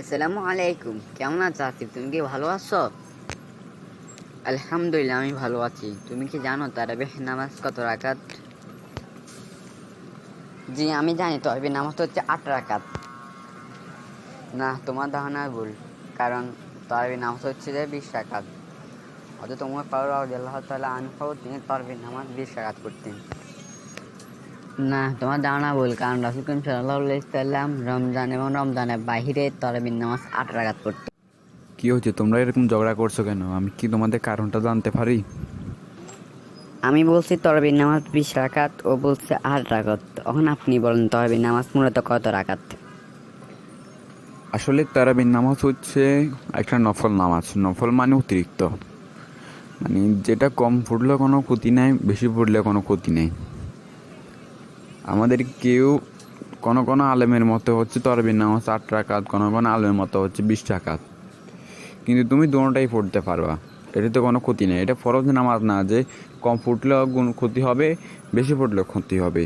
আসসালামু আলাইকুম। কেমন আছো আসিফ? তুমি কি ভালো আছো? আলহামদুলিল্লাহ, আমি ভালো আছি। তুমি কি জানো তারাবিহ নামাজ কত রাকাত? জি, আমি জানি তারাবিহ নামাজ হচ্ছে 8 রাকাত। না, তোমার ধারণা ভুল। কারণ তারাবিহ নামাজ হচ্ছে যে 20 রাকাত। হযরত ওমর ফারুক রাদিয়াল্লাহু তাআলা আনহু তিনি তারাবিহ নামাজ 20 রাকাত করতেন। না, তোমার ধারণা ভুল। কারণ রাসূল করিম সাল্লাল্লাহু আলাইহি ওয়াসাল্লাম রমজান এবং রমজানের বাইরে তারাবিহ নামাজ 8 রাকাত করতেন। কি হচ্ছে? তোমরা এরকম ঝগড়া করছো কেন? আমি কি তোমাদের কারণটা জানতে পারি? আমি বলছি তারাবিহ নামাজ 20 রাকাত, ও বলছে 8 রাকাত। এখন আপনি বলেন তারাবিহ নামাজ মূলত কত রাকাত? আসলে তারাবির নামাজ হচ্ছে একটা নফল নামাজ। নফল মানে অতিরিক্ত, মানে যেটা কম পড়লে কোনো ক্ষতি নাই, বেশি পড়লে কোনো ক্ষতি নেই। আমাদের কেউ কোনো কোনো আলেমের মতো হচ্ছে তারাবির নামাজ 8 রাকাত, কোনো কোনো আলেমের মতো হচ্ছে 20 রাকাত। কিন্তু তুমি দুটোটাই পড়তে পারবা, এটাতে কোনো ক্ষতি নেই। এটা ফরজ নামাজ না যে কম পড়লেও ক্ষতি হবে, বেশি পড়লেও ক্ষতি হবে।